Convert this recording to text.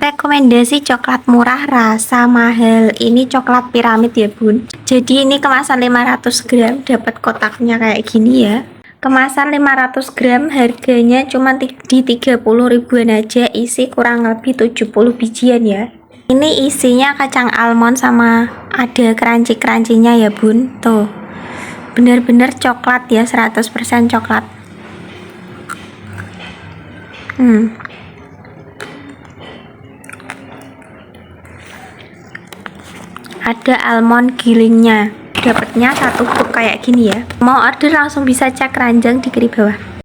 Rekomendasi coklat murah rasa mahal. Ini coklat piramid ya bun. Jadi ini kemasan 500 gram dapat kotaknya kayak gini ya. Kemasan 500 gram harganya cuma di 30 ribuan aja, isi kurang lebih 70 bijian ya. Ini isinya kacang almond sama ada crunchy-crunchy-nya ya bun. Tuh, bener-bener coklat ya, 100% coklat. Ada almond gilingnya, dapatnya satu box kayak gini ya. Mau order langsung bisa cek ranjang di kiri bawah.